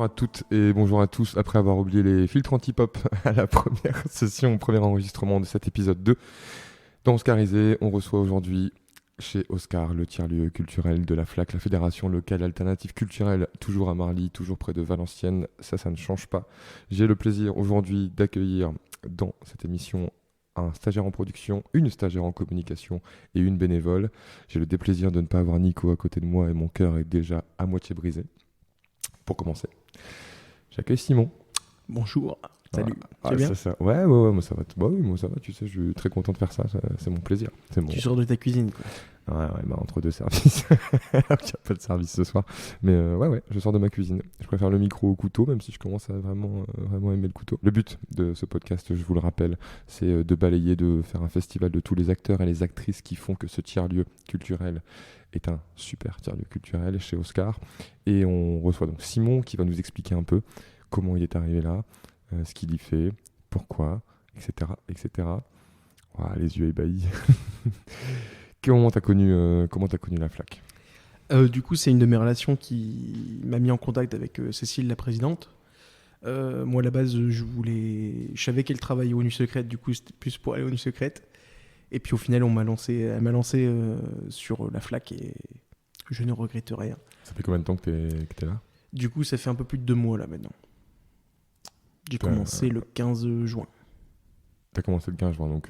à toutes et bonjour à tous. Après avoir oublié les filtres anti-pop à la première session, au premier enregistrement de cet épisode 2, dans Oscarisé, on reçoit aujourd'hui chez Oscar le tiers-lieu culturel de la FLAC, la Fédération locale alternative culturelle, toujours à Marly, toujours près de Valenciennes. Ça ne change pas. J'ai le plaisir aujourd'hui d'accueillir dans cette émission un stagiaire en production, une stagiaire en communication et une bénévole. J'ai le déplaisir de ne pas avoir Nico à côté de moi et mon cœur est déjà à moitié brisé. Pour commencer, j'accueille Simon. Bonjour, salut. Tu vas bien ? C'est ça. Ouais, moi ça va. Bah oui, moi ça va, tu sais, je suis très content de faire ça, c'est mon plaisir. Tu sors de ta cuisine, quoi. Ouais, bah entre deux services. Il n'y a pas de service ce soir. Mais ouais, je sors de ma cuisine. Je préfère le micro au couteau, même si je commence à vraiment aimer le couteau. Le but de ce podcast, je vous le rappelle, c'est de balayer, de faire un festival de tous les acteurs et les actrices qui font que ce tiers-lieu culturel est un super tiers-lieu culturel chez Oscar. Et on reçoit donc Simon qui va nous expliquer un peu comment il est arrivé là, ce qu'il y fait, pourquoi, etc. Voilà, les yeux ébahis. Comment t'as connu la FLAC ? Du coup, c'est une de mes relations qui m'a mis en contact avec Cécile, la présidente. Moi, à la base, je savais qu'elle travaillait aux Nuits Secrètes, du coup, c'était plus pour aller aux Nuits Secrètes. Et puis au final, elle m'a lancé sur la FLAC et je ne regrette rien. Ça fait combien de temps que t'es là ? Du coup, ça fait un peu plus de 2 mois là maintenant. J'ai commencé le 15 juin. T'as commencé le 15 juin, donc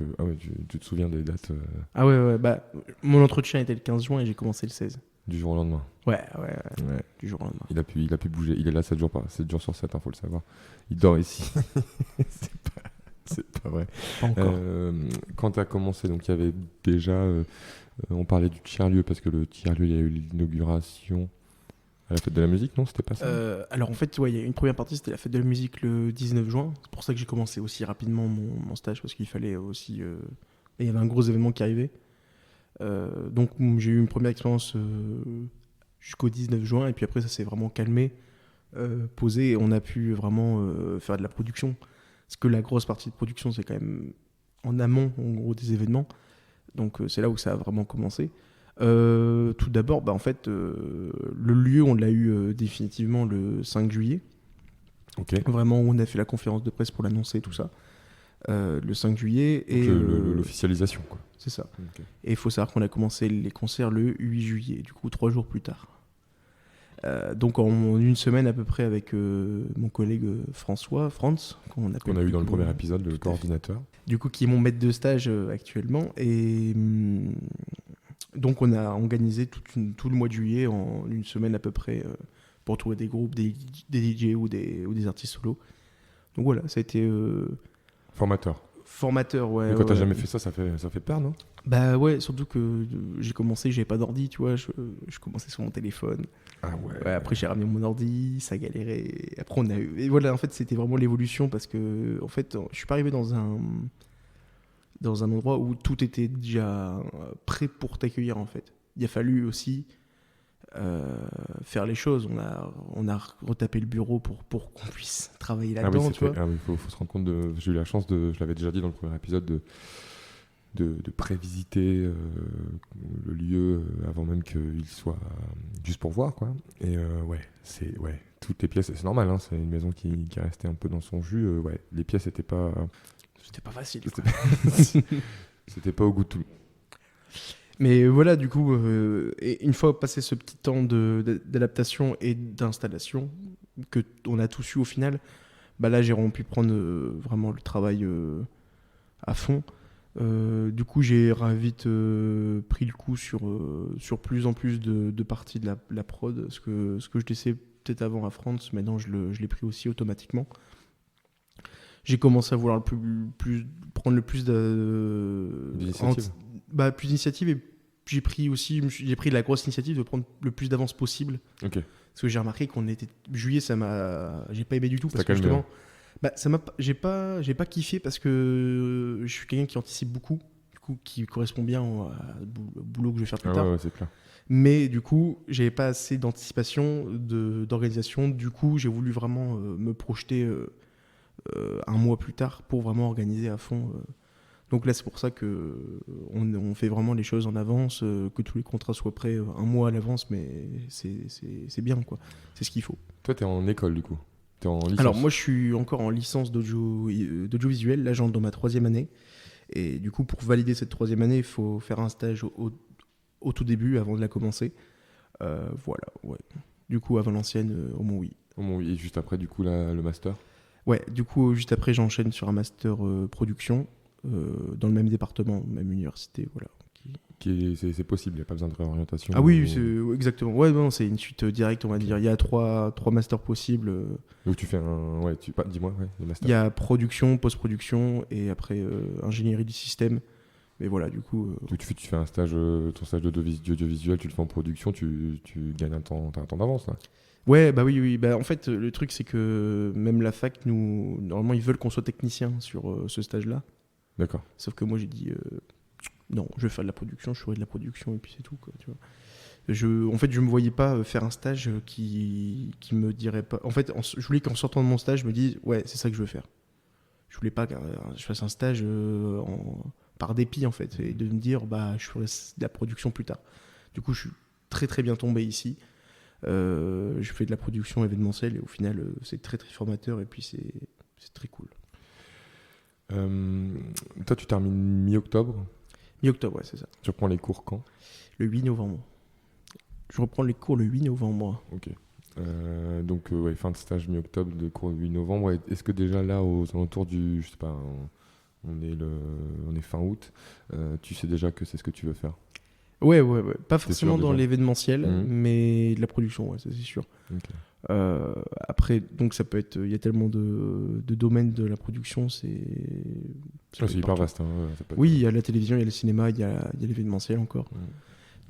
tu te souviens des dates Ah ouais, bah mon entretien était le 15 juin et j'ai commencé le 16. Du jour au lendemain. Ouais. Du jour au lendemain. Il a pu bouger, il est là 7 jours sur 7, faut le savoir. Il dort ici. c'est pas vrai. Pas encore. Quand t'as commencé, donc il y avait déjà, on parlait du tiers-lieu, parce que le tiers-lieu, il y a eu l'inauguration à la fête de la musique, non ? C'était pas ça ? Alors en fait, il y a une première partie, c'était la fête de la musique le 19 juin. C'est pour ça que j'ai commencé aussi rapidement mon stage, parce qu'il fallait aussi... et il y avait un gros événement qui arrivait. Donc j'ai eu une première expérience jusqu'au 19 juin, et puis après ça s'est vraiment calmé, posé, et on a pu vraiment faire de la production. Parce que la grosse partie de production, c'est quand même en amont, en gros, des événements. Donc c'est là où ça a vraiment commencé. Tout d'abord, en fait, le lieu, on l'a eu définitivement le 5 juillet. Ok. Vraiment, on a fait la conférence de presse pour l'annoncer, tout ça. Le 5 juillet. Donc et l'officialisation, quoi. C'est ça. Okay. Et il faut savoir qu'on a commencé les concerts le 8 juillet, du coup 3 jours plus tard. Donc en une semaine à peu près avec mon collègue Franz, qu'on a eu dans le premier épisode, le coordinateur. Du coup, qui est mon maître de stage actuellement. Et donc on a organisé tout le mois de juillet en une semaine à peu près pour trouver des groupes, des DJ ou des artistes solos. Donc voilà, ça a été... Formateur, ouais. Mais quand t'as jamais fait ça fait peur, non ? Bah ouais, surtout que j'ai commencé, j'avais pas d'ordi, tu vois, je commençais sur mon téléphone. Ah ouais. Après j'ai ramené mon ordi, ça galérait. Après on a eu... Et voilà, en fait c'était vraiment l'évolution parce que, en fait, je suis pas arrivé dans un endroit où tout était déjà prêt pour t'accueillir, en fait. Il a fallu aussi faire les choses. On a retapé le bureau pour qu'on puisse travailler là-dedans, tu vois. Il faut se rendre compte j'ai eu la chance je l'avais déjà dit dans le premier épisode, de prévisiter le lieu avant même qu'il soit juste pour voir, quoi. Et toutes les pièces, c'est normal, hein, c'est une maison qui est restée un peu dans son jus. Les pièces n'étaient pas... C'était pas facile. C'était pas au goût de tout. Mais voilà, du coup, et une fois passé ce petit temps d'adaptation et d'installation, que on a tous eu au final, là j'ai vraiment pu prendre vraiment le travail à fond. Du coup, j'ai vite pris le coup sur plus en plus de parties de la prod. Ce que je laissais peut-être avant à France, maintenant je l'ai pris aussi automatiquement. J'ai commencé à vouloir prendre le plus d'initiative. Plus d'initiative, et j'ai pris la grosse initiative de prendre le plus d'avance possible. Ok. Parce que j'ai remarqué qu'on était juillet, j'ai pas aimé du tout, parce que justement j'ai pas kiffé, parce que je suis quelqu'un qui anticipe beaucoup, du coup qui correspond bien au boulot que je vais faire plus tard. Ouais, c'est clair. Mais du coup, j'avais pas assez d'anticipation, d'organisation. Du coup, j'ai voulu vraiment me projeter un mois plus tard pour vraiment organiser à fond Donc là, c'est pour ça que on fait vraiment les choses en avance, que tous les contrats soient prêts un mois à l'avance, mais c'est bien, quoi. C'est ce qu'il faut. Toi, t'es en école, du coup. T'es en licence. Alors moi, je suis encore en licence d'audiovisuel. Là, j'entre dans ma 3e année. Et du coup, pour valider cette 3e année, il faut faire un stage au tout début, avant de la commencer. Voilà, ouais. Du coup, à Valenciennes, au Mont-Oui. Et juste après, du coup, le master. Ouais, du coup, juste après, j'enchaîne sur un master production, dans le même département, même université, voilà. C'est possible, il n'y a pas besoin de réorientation. Ah oui, exactement. Ouais, non, c'est une suite directe, on va dire. Il y a trois masters possibles. Donc tu fais un... Ouais, dis-moi, ouais, les masters. Il y a production, post-production, et après ingénierie du système. Mais voilà, du coup... Donc tu fais un stage, ton stage d'audiovisuel, tu le fais en production, tu gagnes t'as un temps d'avance, là. Ouais, bah oui. Bah, en fait, le truc, c'est que même la fac, normalement, ils veulent qu'on soit technicien sur ce stage-là. D'accord. Sauf que moi, j'ai dit... non, je vais faire de la production, je ferai de la production, et puis c'est tout, quoi, tu vois. En fait, je me voyais pas faire un stage qui me dirait pas... En fait, je voulais qu'en sortant de mon stage, je me dise, ouais, c'est ça que je veux faire. Je voulais pas que je fasse un stage par dépit, en fait, et de me dire, bah, je ferai de la production plus tard. Du coup, je suis très très bien tombé ici. Je fais de la production événementielle, et au final, c'est très très formateur, et puis c'est très cool. Toi, tu termines mi-octobre. Mi-octobre, ouais, c'est ça. Tu reprends les cours quand ? Le 8 novembre. Je reprends les cours le 8 novembre. Ok. Donc, ouais, fin de stage mi-octobre, de cours le 8 novembre. Est-ce que déjà là, aux alentours du... Je sais pas, on est fin août. Tu sais déjà que c'est ce que tu veux faire ? Ouais. Pas forcément dans l'événementiel, Mhm. mais de la production, ouais, ça c'est sûr. Okay. Après, donc ça peut être... Il y a tellement de domaines de la production, c'est hyper vaste. Hein, oui, il y a la télévision, il y a le cinéma, il y a l'événementiel encore.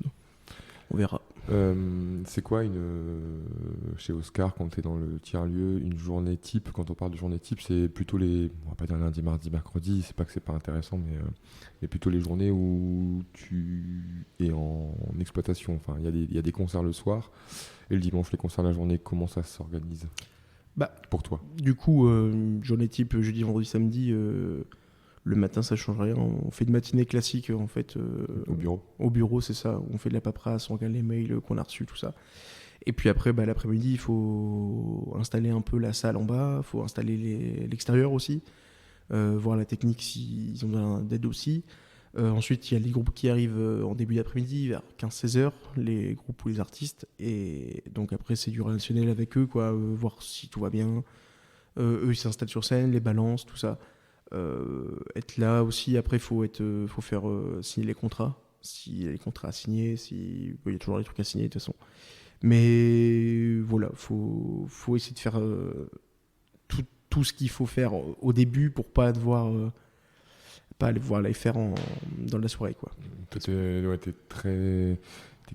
Donc, on verra. C'est quoi chez Oscar, quand tu es dans le tiers-lieu, une journée type? Quand on parle de journée type, c'est plutôt on va pas dire lundi, mardi, mercredi, c'est pas que c'est pas intéressant, mais plutôt les journées où tu es en exploitation. Enfin, il y a des concerts le soir, et le dimanche, les concerts la journée. Comment ça s'organise pour toi? Du coup, journée type jeudi, vendredi, samedi, le matin, ça change rien. On fait de matinée classique, en fait. Au bureau? Au bureau, c'est ça. On fait de la paperasse, on regarde les mails qu'on a reçus, tout ça. Et puis après, l'après-midi, il faut installer un peu la salle en bas. Il faut installer l'extérieur aussi. Voir la technique s'ils ont besoin d'aide aussi. Ensuite, il y a les groupes qui arrivent en début d'après-midi, vers 15-16 heures, les groupes ou les artistes. Et donc après, c'est du relationnel avec eux, quoi. Voir si tout va bien. Eux, ils s'installent sur scène, les balances, tout ça. Être là aussi, après faut faire signer les contrats, s'il y a les contrats à signer, il y a toujours des trucs à signer de toute façon, mais voilà, faut essayer de faire tout ce qu'il faut faire au début pour pas devoir les faire dans la soirée, quoi. T'es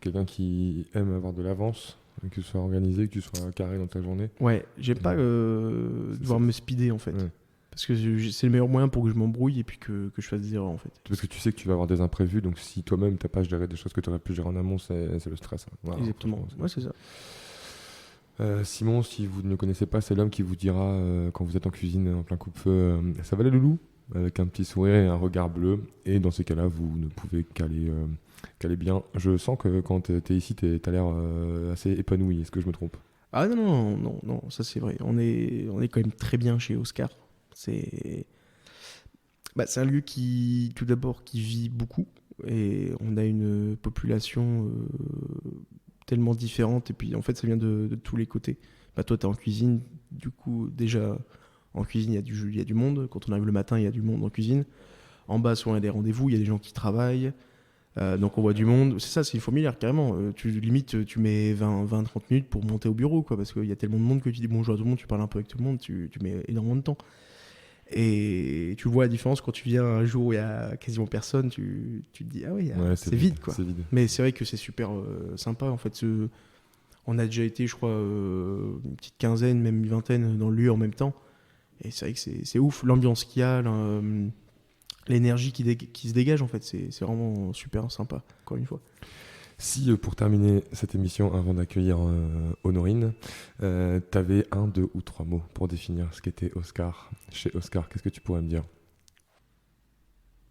quelqu'un qui aime avoir de l'avance, que ce soit organisé, que tu sois carré dans ta journée. Ouais, j'aime pas devoir me speeder, en fait. Ouais. Parce que c'est le meilleur moyen pour que je m'embrouille et puis que je fasse des erreurs, en fait. Parce que tu sais que tu vas avoir des imprévus, donc si toi-même t'as pas géré des choses que tu aurais pu gérer en amont, c'est le stress. Hein. Voilà, exactement, ouais, c'est ça. Simon, si vous ne le connaissez pas, c'est l'homme qui vous dira quand vous êtes en cuisine en plein coupe-feu, ça va les loulous, avec un petit sourire et un regard bleu. Et dans ces cas-là, vous ne pouvez qu'aller bien. Je sens que quand t'es ici, t'as l'air assez épanoui. Est-ce que je me trompe? Ah non, ça c'est vrai. On est quand même très bien chez Oscar. C'est un lieu tout d'abord, qui vit beaucoup. Et on a une population tellement différente. Et puis en fait, ça vient de tous les côtés. Toi, t'es en cuisine. Du coup, déjà, en cuisine, il y a du monde. Quand on arrive le matin, il y a du monde en cuisine. En bas, souvent, il y a des rendez-vous. Il y a des gens qui travaillent. Donc on voit du monde. C'est ça, c'est une fourmilière, carrément. Tu mets 20-30 minutes pour monter au bureau, quoi, parce qu'il y a tellement de monde que tu dis bonjour à tout le monde, tu parles un peu avec tout le monde, tu mets énormément de temps. Et tu vois la différence quand tu viens un jour où il y a quasiment personne, tu te dis ah oui, c'est vide, quoi. C'est vide. Mais c'est vrai que c'est super sympa, en fait. On a déjà été, je crois, une petite quinzaine, même une vingtaine dans le lieu en même temps. Et c'est vrai que c'est ouf, l'ambiance qu'il y a, l'énergie qui se dégage, en fait, c'est vraiment super sympa, encore une fois. Si, pour terminer cette émission, avant d'accueillir Honorine, t'avais 1, 2 ou 3 mots pour définir ce qu'était Oscar. Chez Oscar, qu'est-ce que tu pourrais me dire?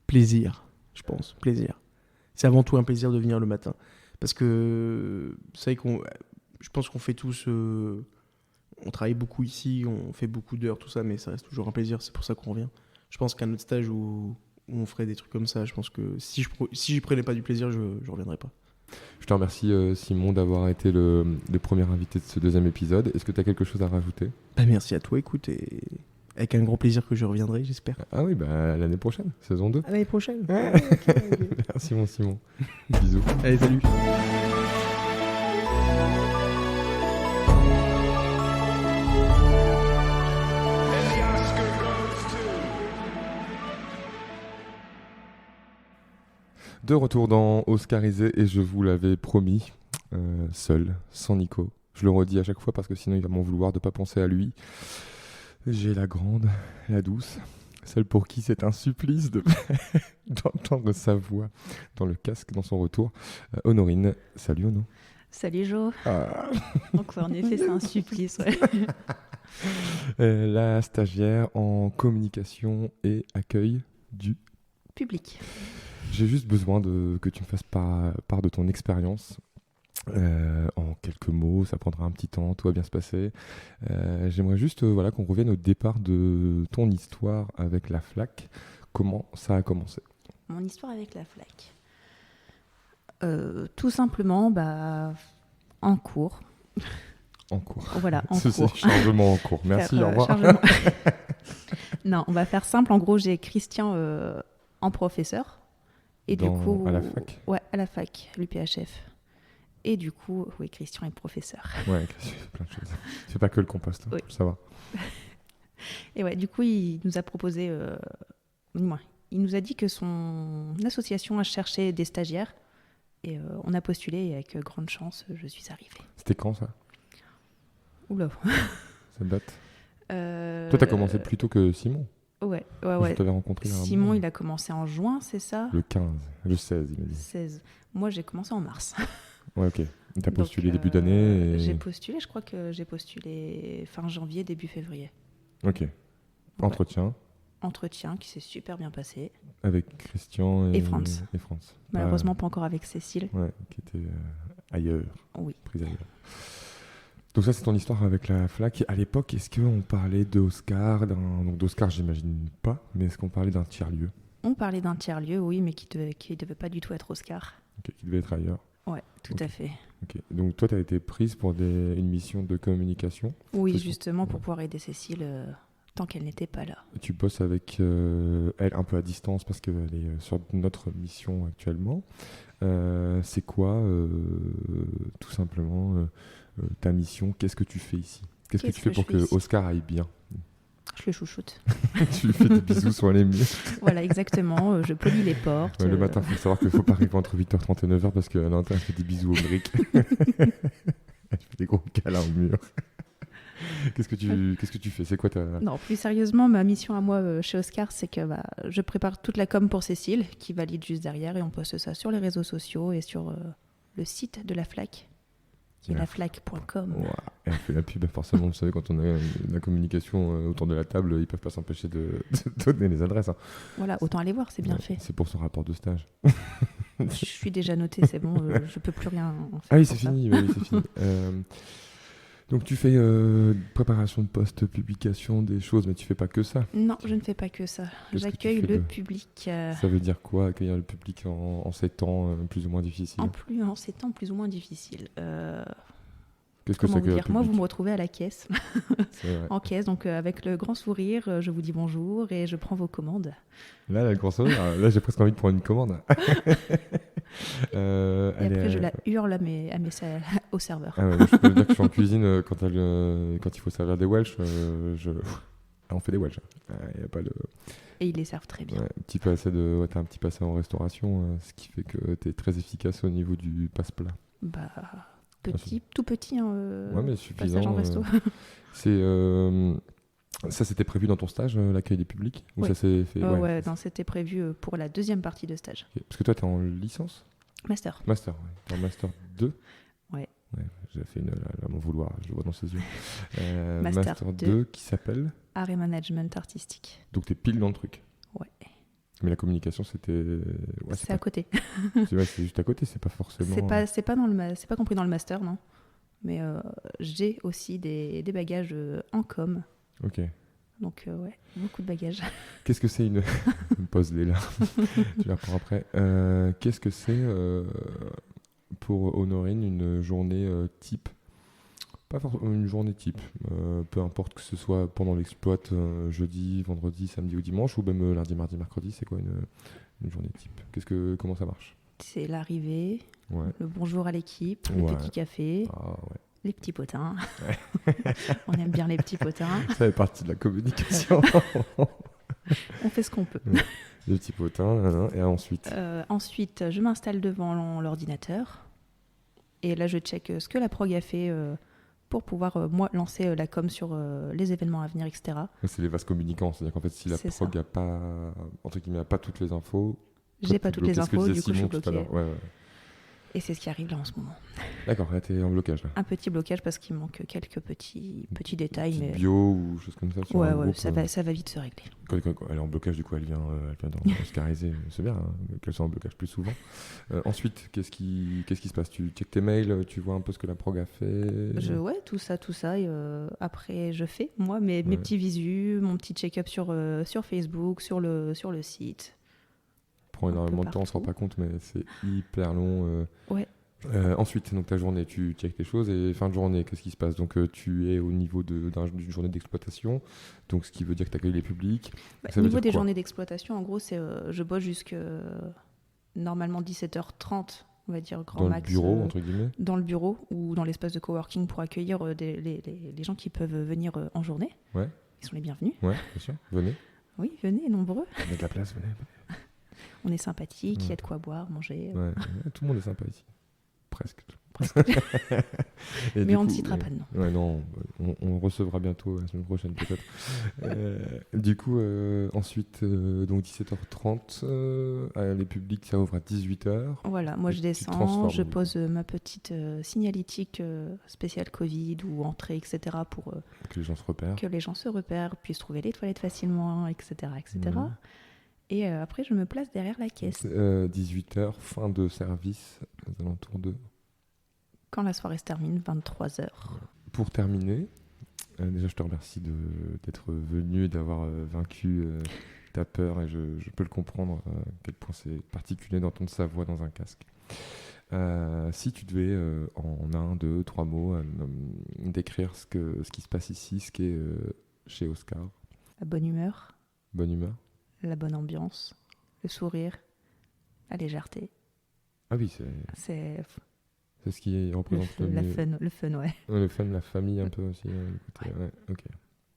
Plaisir, je pense. Plaisir. C'est avant tout un plaisir de venir le matin. Parce que je pense qu'on fait tous... on travaille beaucoup ici, on fait beaucoup d'heures, tout ça, mais ça reste toujours un plaisir. C'est pour ça qu'on revient. Je pense qu'un autre stage où on ferait des trucs comme ça, je pense que si je prenais pas du plaisir, je reviendrais pas. Je te remercie Simon d'avoir été le premier invité de ce deuxième épisode. Est-ce que tu as quelque chose à rajouter? Bah, merci à toi, écoute, et avec un grand plaisir que je reviendrai, j'espère. Ah oui, bah l'année prochaine, saison 2. À l'année prochaine. Merci mon Simon. Bisous. Allez, salut. De retour dans Oscarisé et je vous l'avais promis, seul, sans Nico. Je le redis à chaque fois parce que sinon il va m'en vouloir de ne pas penser à lui. J'ai la grande, la douce, celle pour qui c'est un supplice d'entendre sa voix dans le casque, dans son retour. Honorine, salut Ono. Salut Jo. Ah. Donc en effet c'est un supplice. Ouais. La stagiaire en communication et accueil du Public. J'ai juste besoin que tu me fasses part de ton expérience en quelques mots. Ça prendra un petit temps, tout va bien se passer. J'aimerais juste qu'on revienne au départ de ton histoire avec la FLAC. Comment ça a commencé? Mon histoire avec la FLAC. Tout simplement, en cours. En cours. Voilà, en C'est cours. chargement en cours. Merci, au revoir. Non, on va faire simple. En gros, j'ai Christian en professeur. Et du coup, à la fac? Ouais, à la fac, l'UPHF. Et du coup, oui, Christian est professeur. Ouais, Christian fait plein de choses. C'est pas que le compost, Oui. Ça va. Et ouais, du coup, il nous a proposé... il nous a dit que son association a cherché des stagiaires. Et on a postulé et avec grande chance, je suis arrivée. C'était quand ça? Oula. Ça date? Toi, t'as commencé plus tôt que Simon? Ouais. Je t'avais rencontré là. Simon, il a commencé en juin, c'est ça? Le 15, le 16, il m'a dit. 16. Moi, j'ai commencé en mars. Ouais, ok. T'as postulé début d'année et... J'ai postulé, je crois que j'ai postulé fin janvier, début février. Ok. Ouais. Entretien qui s'est super bien passé. Avec Christian et France. Malheureusement, pas encore avec Cécile. Ouais, qui était ailleurs. Oui. Prise ailleurs. Donc ça, c'est ton histoire avec la FLAC. À l'époque, est-ce qu'on parlait d'Oscar Donc d'Oscar, j'imagine pas, mais est-ce qu'on parlait d'un tiers-lieu? On parlait d'un tiers-lieu, oui, mais qui devait pas du tout être Oscar. Ok, qui devait être ailleurs. Ouais, tout à fait. Ok. Donc toi, tu as été prise pour une mission de communication? Oui, justement, pour pouvoir aider Cécile tant qu'elle n'était pas là. Tu bosses avec elle un peu à distance parce qu'elle est sur notre mission actuellement. C'est quoi, tout simplement, ta mission? Qu'est-ce que tu fais ici? Qu'est-ce que tu fais pour que Oscar aille bien? Je le chouchoute. Tu lui fais des bisous sur les murs. Voilà, exactement. Je polis les portes. Le matin, il faut savoir qu'il ne faut pas arriver entre 8h30 et 9h parce qu'à l'intérieur, elle fait des bisous aux briques. Elle fait des gros câlins au mur. Qu'est-ce que tu fais? C'est quoi ta... Non, plus sérieusement, ma mission à moi chez Oscar, c'est que je prépare toute la com pour Cécile, qui valide juste derrière, et on poste ça sur les réseaux sociaux et sur le site de la FLAC, qui est laflac.com. Wow. Et on fait la pub, forcément, vous savez, quand on a la communication autour de la table, ils peuvent pas s'empêcher de donner les adresses. Hein. Voilà, autant aller voir, c'est bien fait. C'est pour son rapport de stage. Je suis déjà notée, c'est bon, je peux plus rien en faire. Ah oui, c'est fini. Donc tu fais préparation de poste, publication, des choses, mais tu fais pas que ça. Non, je ne fais pas que ça. J'accueille le public. Ça veut dire quoi, accueillir le public en ces temps plus ou moins difficiles? En ces temps plus ou moins difficiles. Qu'est-ce que c'est que le public? Moi, vous me retrouvez à la caisse. En caisse, donc avec le grand sourire, je vous dis bonjour et je prends vos commandes. Là, le grand sourire, là j'ai presque envie de prendre une commande. Et après, je la hurle au serveur. Ah ouais, je peux dire que je suis en cuisine quand il faut servir des Welsh. On fait des Welsh. Y a pas de... Et ils les servent très bien. Ouais, t'as un petit passé en restauration, ce qui fait que t'es très efficace au niveau du passe-plat. Tout petit. Ouais, mais suffisant. Passage en resto. Ça, c'était prévu dans ton stage, l'accueil des publics? Ou oui. ça s'est fait... Non, c'était prévu pour la deuxième partie de stage. Okay. Parce que toi, t'es en licence? Master, ouais. T'es en Master 2? Ouais. J'ai fait une... Là, mon vouloir, je le vois dans ses yeux. Master 2 qui s'appelle? Art et Management Artistique. Donc, t'es pile dans le truc? Ouais. Mais la communication, c'était... Ouais, C'est à côté. c'est juste à côté, c'est pas forcément... C'est pas compris dans le master, non. Mais j'ai aussi des bagages en com. Ok. Donc, ouais, beaucoup de bagages. Qu'est-ce que c'est une... Pose les larmes, tu la reprends après. Qu'est-ce que c'est pour Honorine une journée type? Pas forcément une journée type, peu importe que ce soit pendant l'exploit, jeudi, vendredi, samedi ou dimanche, ou même lundi, mardi, mercredi, c'est quoi une journée type? Comment ça marche? C'est l'arrivée, Ouais. le bonjour à l'équipe, le Ouais. petit café, Ah ouais. les petits potins. On aime bien les petits potins. Ça fait partie de la communication. On fait ce qu'on peut. Les petits potins, et ensuite. Ensuite, je m'installe devant l'ordinateur. Et là, je check ce que la prog a fait pour pouvoir, moi, lancer la com sur les événements à venir, etc. C'est les vases communicants, c'est-à-dire qu'en fait, si la C'est prog n'a pas, entre guillemets, a pas toutes les infos, j'ai pas t'es toutes les bloqué, ce que infos, disait du coup, je suis Simon tout à bloquée. l'heure. Ouais. Et c'est ce qui arrive là en ce moment. D'accord, là, t'es en blocage. Là. Un petit blocage parce qu'il manque quelques petits détails. Petite Mais bio ou choses comme ça sur un ouais, groupe, ça va vite se régler. Quand elle est en blocage, du coup, elle vient dans Oscariser. C'est bien qu'elle soit en blocage plus souvent. Ensuite, qu'est-ce qui se passe? Tu checkes tes mails, tu vois un peu ce que la prog a fait. Ouais, tout ça. Et, après, je fais, moi, mes petits visus, mon petit check-up sur Facebook, sur le site. Prend énormément de temps, on se rend pas compte, mais c'est hyper long. Ouais. Ensuite, donc ta journée, tu checkes tes choses et fin de journée, qu'est-ce qui se passe? Donc tu es au niveau d'une journée d'exploitation, donc ce qui veut dire que tu accueilles les publics. Au niveau des journées d'exploitation, en gros, c'est je bosse jusque normalement 17h30, on va dire grand max. Dans le bureau, entre guillemets. Dans le bureau ou dans l'espace de coworking pour accueillir les gens qui peuvent venir en journée. Ouais. Ils sont les bienvenus. Ouais, bien sûr. Venez. Oui, venez, nombreux. Il y a de la place, venez. On est sympathique, il y a de quoi boire, manger. Ouais, tout le monde est sympa ici. Presque. Mais on ne citera pas de nom. Ouais, non, on recevra bientôt la semaine prochaine peut-être. Du coup, ensuite, donc 17h30, les publics, ça ouvre à 18h. Voilà, moi je descends, je pose ma petite signalétique spéciale Covid ou entrée, etc. pour que les gens se repèrent. Que les gens se repèrent, puissent trouver les toilettes facilement, etc. Et après, je me place derrière la caisse. 18h, fin de service, aux alentours de... Quand la soirée se termine, 23h. Pour terminer, déjà je te remercie d'être venu et d'avoir vaincu ta peur, et je peux le comprendre à quel point c'est particulier d'entendre sa voix dans un casque. Si tu devais en 1, 2, 3 mots décrire ce qui se passe ici, ce qui est chez Oscar. La bonne humeur. Bonne humeur. La bonne ambiance, le sourire, la légèreté. Ah oui, c'est ce qui représente le fun, ouais. Le fun, la famille un peu aussi. Ouais, ok.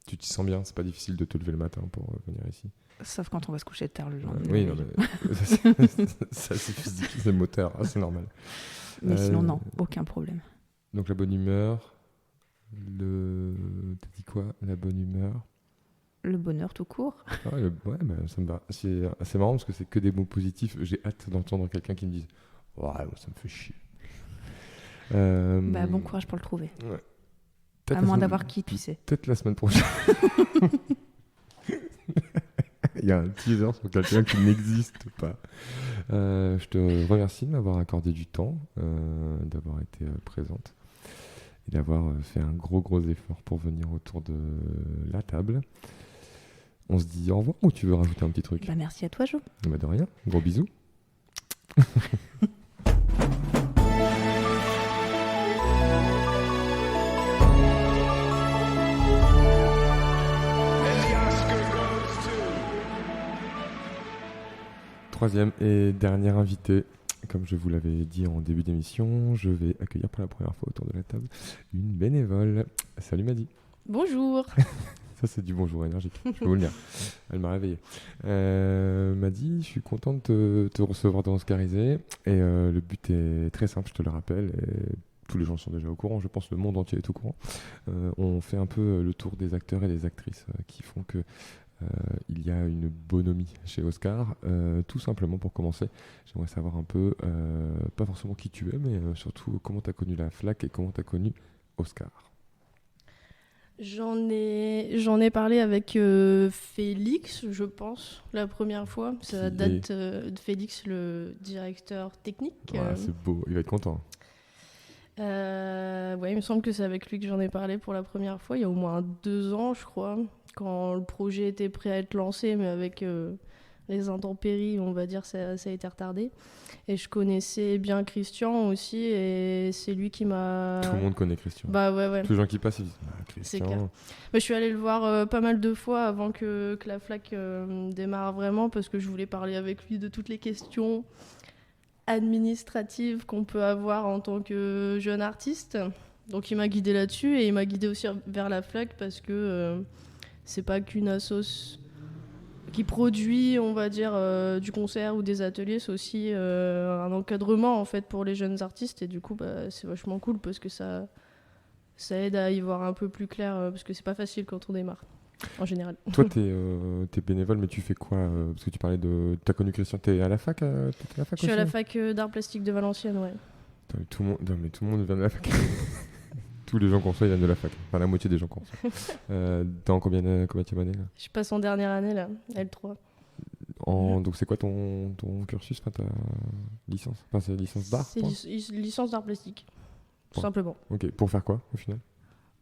Tu t'y sens bien, c'est pas difficile de te lever le matin pour venir ici. Sauf quand on va se coucher tard le lendemain. Oui, non, mais ça c'est physique, c'est moteur, c'est normal. Mais sinon, non, aucun problème. Donc la bonne humeur, t'as dit quoi? La bonne humeur. Le bonheur tout court. Ouais, ça me va. C'est marrant parce que c'est que des mots positifs. J'ai hâte d'entendre quelqu'un qui me dise « Ouais, ça me fait chier ». Bon courage pour le trouver. Ouais. À moins d'avoir qui, tu sais. Peut-être la semaine prochaine. Il y a un teaser sur quelqu'un qui n'existe pas. Je te remercie de m'avoir accordé du temps, d'avoir été présente et d'avoir fait un gros effort pour venir autour de la table. On se dit au revoir ou tu veux rajouter un petit truc? Merci à toi, Jo. De rien. Gros bisous. Troisième et dernière invitée. Comme je vous l'avais dit en début d'émission, je vais accueillir pour la première fois autour de la table une bénévole. Salut Madi. Bonjour. Ça, c'est du bonjour énergique, je peux vous le dire. Elle m'a réveillé. Madi, je suis content de te recevoir dans Oscarisé. Et le but est très simple, je te le rappelle. Et tous les gens sont déjà au courant, je pense que le monde entier est au courant. On fait un peu le tour des acteurs et des actrices qui font que il y a une bonhomie chez Oscar. Tout simplement pour commencer, j'aimerais savoir un peu, pas forcément qui tu es, mais surtout comment tu as connu la FLAC et comment tu as connu Oscar. J'en ai parlé avec Félix, je pense, la première fois. Ça date de Félix, le directeur technique. Ouais, c'est beau, il va être content. Ouais, il me semble que c'est avec lui que j'en ai parlé pour la première fois, il y a au moins 2 ans, je crois, quand le projet était prêt à être lancé, mais avec les intempéries, on va dire, ça a été retardé. Et je connaissais bien Christian aussi, et c'est lui qui m'a... Tout le monde connaît Christian. Bah ouais. Tous les gens qui passent, ils disent C'est Christian. clair. Mais je suis allée le voir pas mal de fois avant que la FLAC démarre vraiment, parce que je voulais parler avec lui de toutes les questions administratives qu'on peut avoir en tant que jeune artiste. Donc il m'a guidée là-dessus, et il m'a guidée aussi vers la FLAC, parce que c'est pas qu'une assoce qui produit, on va dire, du concert ou des ateliers, c'est aussi un encadrement en fait pour les jeunes artistes, et du coup c'est vachement cool parce que ça aide à y voir un peu plus clair, parce que c'est pas facile quand on démarre en général. Toi, t'es bénévole, mais tu fais quoi parce que tu parlais de... T'as connu Christian, t'es à la fac, t'étais à la fac Je suis à aussi la fac d'art plastique de Valenciennes, ouais. Attends, mais tout le monde... Non, mais tout le monde vient de la fac. Tous les gens qu'on reçoit, ils viennent de la fac. Enfin, la moitié des gens qu'on reçoit. T'es en combien d'année là Je passe en dernière année là, L3. Donc c'est quoi ton cursus, enfin, ta licence? Enfin, c'est licence d'art C'est quoi licence d'art plastique, tout Bon. simplement. Ok, pour faire quoi au final?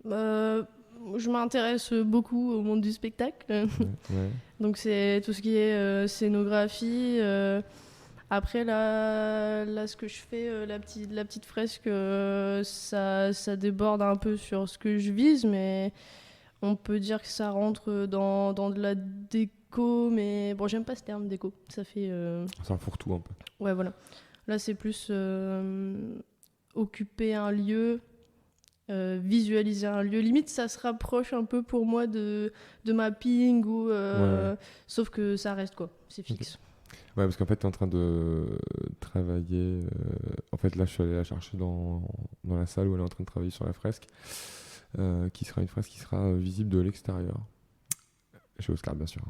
Je m'intéresse beaucoup au monde du spectacle. Ouais. Donc c'est tout ce qui est scénographie. Après là, ce que je fais, la petite fresque, ça déborde un peu sur ce que je vise, mais on peut dire que ça rentre dans de la déco, mais bon, j'aime pas ce terme déco. Ça fait... C'est un fourre-tout un peu. Ouais, voilà. Là, c'est plus occuper un lieu, visualiser un lieu. Limite, ça se rapproche un peu pour moi de mapping, ou, Ouais. sauf que ça reste quoi, c'est fixe. Ouais, parce qu'en fait, t'es en train de travailler. En fait, là, je suis allé la chercher dans la salle où elle est en train de travailler sur la fresque, qui sera une fresque qui sera visible de l'extérieur. Chez Oscar, bien sûr.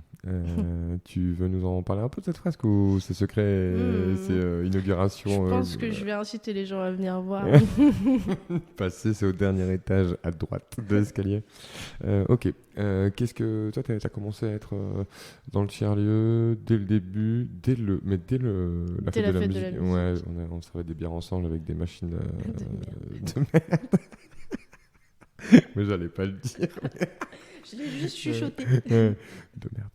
Tu veux nous en parler un peu de cette fresque, ou c'est secret, c'est inauguration? Je pense que je vais inciter les gens à venir voir. Passer, c'est au dernier étage à droite de l'escalier. Ok. Qu'est-ce que toi, t'as commencé à être dans le tiers-lieu dès le début, dès la fête de la musique. Ouais, on servait des bières ensemble avec des machines de merde. Mais j'allais pas le dire. Je l'ai juste chuchoté. De merde.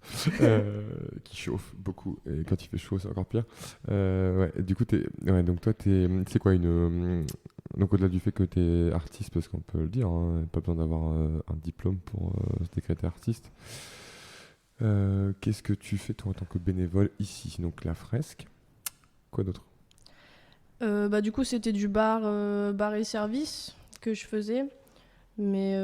Qui chauffe beaucoup. Et quand il fait chaud, c'est encore pire. Ouais, du coup, donc toi, c'est quoi donc au-delà du fait que tu es artiste, parce qu'on peut le dire, hein, pas besoin d'avoir un diplôme pour se décréter artiste. Qu'est-ce que tu fais toi en tant que bénévole ici? Donc la fresque. Quoi d'autre? Du coup, c'était du bar et service que je faisais. Mais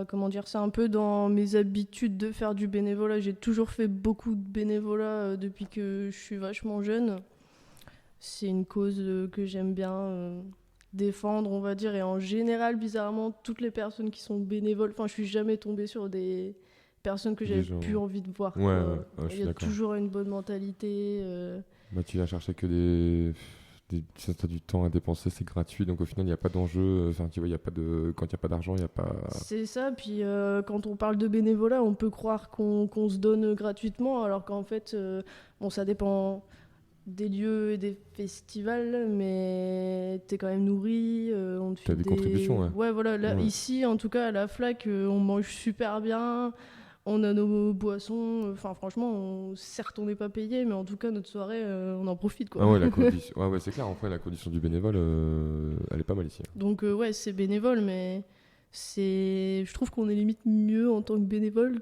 comment dire, c'est un peu dans mes habitudes de faire du bénévolat. J'ai toujours fait beaucoup de bénévolat depuis que je suis vachement jeune. C'est une cause que j'aime bien défendre, on va dire. Et en général, bizarrement, toutes les personnes qui sont bénévoles, enfin, je suis jamais tombée sur des personnes que j'avais plus envie de voir. Ouais, je suis Il y a d'accord. toujours une bonne mentalité. Tu vas chercher que si t'as du temps à dépenser, c'est gratuit, donc au final il n'y a pas d'enjeu. Enfin, tu vois, quand il n'y a pas d'argent, il n'y a pas. C'est ça, puis quand on parle de bénévolat, on peut croire qu'on se donne gratuitement, alors qu'en fait, ça dépend des lieux et des festivals, mais t'es quand même nourri, on te T'as file des contributions, ouais. Ouais, voilà, là, Ouais. ici, en tout cas, à la FLAC, on mange super bien, on a nos boissons, enfin franchement, certes on n'est pas payé, mais en tout cas, notre soirée, on en profite, quoi. Ah ouais, la condition. Ouais, c'est clair, en fait, la condition du bénévole, elle est pas mal ici. Donc ouais, c'est bénévole, mais je trouve qu'on est limite mieux en tant que bénévole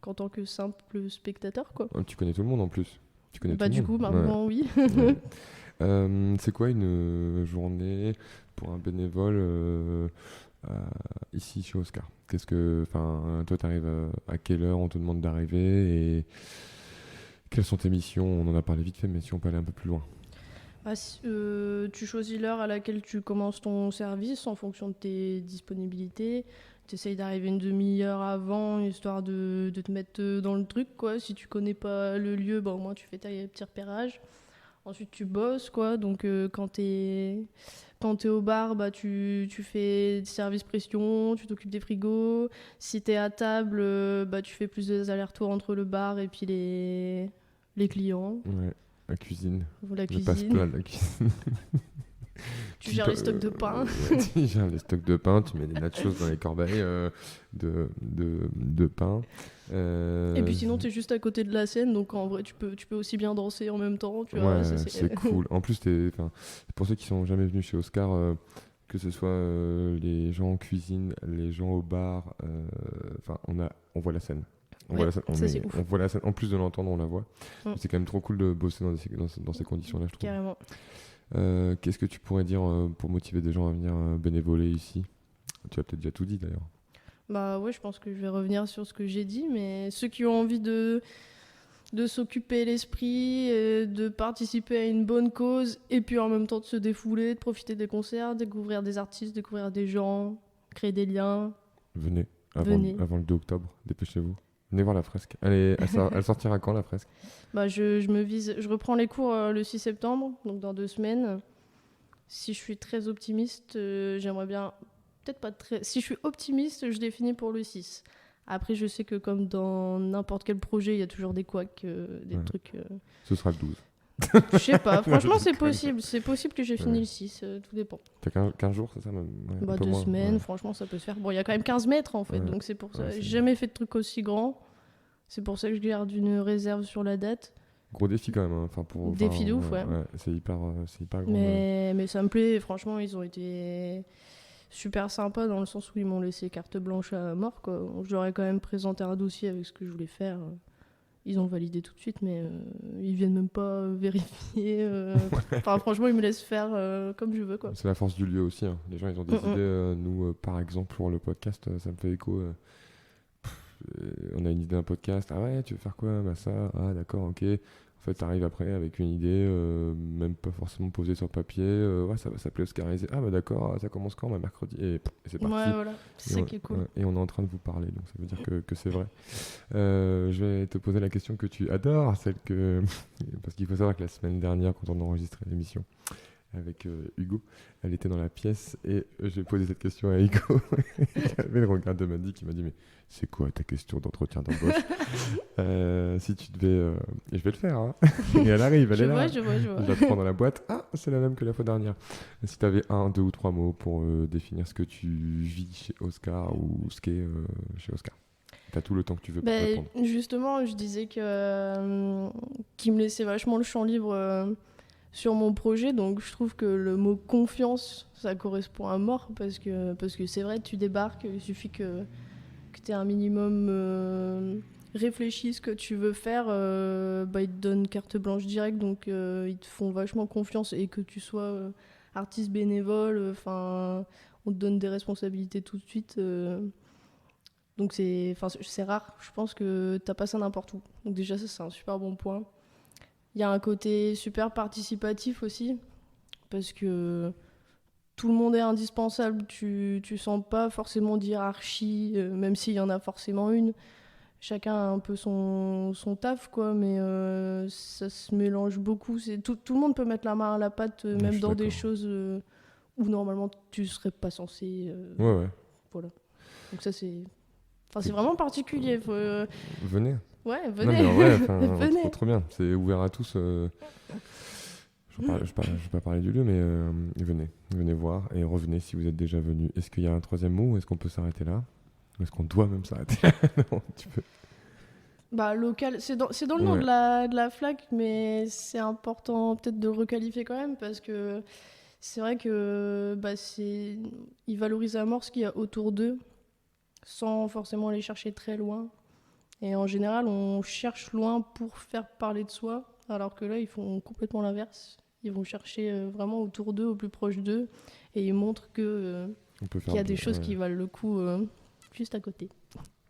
qu'en tant que simple spectateur, quoi. Tu connais tout le monde en plus. Tu connais tout le Du monde. coup, maintenant, oui. Ouais. C'est quoi une journée pour un bénévole ici chez Oscar? Toi, t'arrives à quelle heure on te demande d'arriver, et quelles sont tes missions? On en a parlé vite fait, mais si on peut aller un peu plus loin. Tu choisis l'heure à laquelle tu commences ton service en fonction de tes disponibilités. Tu essayes d'arriver une demi-heure avant, histoire de te mettre dans le truc, quoi. Si tu connais pas le lieu, au moins tu fais tes petits repérages. Ensuite, tu bosses, quoi. Donc, quand t'es Quand t'es au bar, bah, tu fais des services pression, tu t'occupes des frigos. Si t'es à table, bah, tu fais plus des allers-retours entre le bar et puis les clients. Ouais, la cuisine. La Je passe cuisine. plein de la cuisine. Tu gères les stocks de pain. Ouais, tu gères les stocks de pain, tu mets des nachos dans les corbeilles de pain. Et puis sinon, t'es juste à côté de la scène, donc en vrai, tu peux aussi bien danser en même temps. Tu vois, ouais, ça, c'est cool. En plus, pour ceux qui sont jamais venus chez Oscar, que ce soit les gens en cuisine, les gens au bar, on voit la scène. On Ouais, voit la scène, ça, c'est ouf. on voit la scène. En plus de l'entendre, on la voit. Mm. C'est quand même trop cool de bosser dans ces conditions-là, je trouve. Carrément. Qu'est-ce que tu pourrais dire pour motiver des gens à venir bénévoler ici? Tu as peut-être déjà tout dit d'ailleurs. Bah ouais, je pense que je vais revenir sur ce que j'ai dit, mais ceux qui ont envie de s'occuper l'esprit, de participer à une bonne cause, et puis en même temps de se défouler, de profiter des concerts, découvrir des artistes, découvrir des gens, créer des liens. Venez, Venez. avant le 2 octobre, dépêchez-vous. Venez voir la fresque. Elle sortira quand la fresque? Bah je reprends les cours le 6 septembre, donc dans 2 semaines. Si je suis très optimiste, j'aimerais bien... Peut-être pas très... Si je suis optimiste, je définis pour le 6. Après, je sais que comme dans n'importe quel projet, il y a toujours des couacs, des Ouais. trucs... Ce sera le 12. Je sais pas, franchement, c'est déconne. possible. C'est possible que j'ai fini Ouais. le 6, tout dépend. T'as 15 jours, c'est ça même? Ouais, un Bah, peu 2 moins, semaines, ouais. franchement, ça peut se faire. Bon, il y a quand même 15 mètres, en fait, Ouais. donc c'est pour ça. Ouais, c'est- J'ai jamais fait de truc aussi grand. C'est pour ça que je garde une réserve sur la date. Gros défi quand même. Hein. Défi de ouf, ouais. C'est hyper grand. Mais ça me plaît, franchement, ils ont été super sympas dans le sens où ils m'ont laissé carte blanche à mort, quoi. Je leur ai quand même présenté un dossier avec ce que je voulais faire. Ils ont validé tout de suite, mais ils viennent même pas vérifier. Enfin, franchement, ils me laissent faire comme je veux, quoi. C'est la force du lieu aussi. Hein. Les gens, ils ont des idées. Nous, par exemple, pour le podcast, ça me fait écho. On a une idée d'un podcast. Ah ouais, tu veux faire quoi? Bah ça. Ah d'accord, ok. En fait, t'arrives après avec une idée, même pas forcément posée sur papier. Ouais, ça va s'appeler Oscarisé. Ah bah d'accord, ça commence quand? Bah mercredi. Et c'est parti. Ouais, voilà. C'est ça qui est cool. Ouais, et on est en train de vous parler, donc ça veut dire que c'est vrai. Je vais te poser la question que tu adores, parce qu'il faut savoir que la semaine dernière, quand on a enregistré l'émission avec Hugo, elle était dans la pièce et j'ai posé cette question à Hugo. Il avait le regard de Mandy qui m'a dit mais c'est quoi ta question d'entretien d'embauche? Si tu devais... Et je vais le faire, hein. Et elle arrive, elle est là. Je vois. Je la prends dans la boîte. Ah, c'est la même que la fois dernière. Si tu avais 1, 2 ou 3 mots pour définir ce que tu vis chez Oscar ou ce qu'est chez Oscar. T'as tout le temps que tu veux pour répondre. Justement, je disais que qu'il me laissait vachement le champ libre sur mon projet, donc je trouve que le mot confiance, ça correspond à mort, parce que c'est vrai, tu débarques, il suffit que tu aies un minimum réfléchi ce que tu veux faire, bah, ils te donnent carte blanche directe, donc ils te font vachement confiance, et que tu sois artiste bénévole, on te donne des responsabilités tout de suite. Donc c'est rare, je pense que t'as pas ça n'importe où. Donc déjà ça c'est un super bon point. Il y a un côté super participatif aussi, parce que tout le monde est indispensable, tu sens pas forcément d'hiérarchie, même s'il y en a forcément une. Chacun a un peu son taf, quoi, mais ça se mélange beaucoup. Tout le monde peut mettre la main à la pâte, même dans des choses où normalement tu serais pas censé. Ouais. Voilà. Donc ça c'est... c'est vraiment particulier. Venez. Ouais, Non, venez. mais en vrai, Venez. trop bien. C'est ouvert à tous. Je ne vais pas parler du lieu, mais venez voir et revenez si vous êtes déjà venu. Est-ce qu'il y a un troisième mot ou est-ce qu'on peut s'arrêter là? Ou est-ce qu'on doit même s'arrêter là? Non, tu peux. Bah, local, c'est dans le nom Ouais. de la FLAC, mais c'est important peut-être de le requalifier quand même, parce que c'est vrai que ils valorisent à mort ce qu'il y a autour d'eux, sans forcément aller chercher très loin. Et en général, on cherche loin pour faire parler de soi, alors que là, ils font complètement l'inverse. Ils vont chercher vraiment autour d'eux, au plus proche d'eux, et ils montrent que, On peut faire qu'il y a des choses ouais. qui valent le coup juste à côté.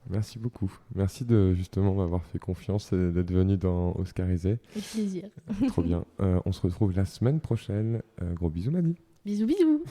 Merci beaucoup. Merci de justement m'avoir fait confiance et d'être venu dans Oscarisé. Avec plaisir. Trop bien. On se retrouve la semaine prochaine. Gros bisous, Madi. Bisous, bisous.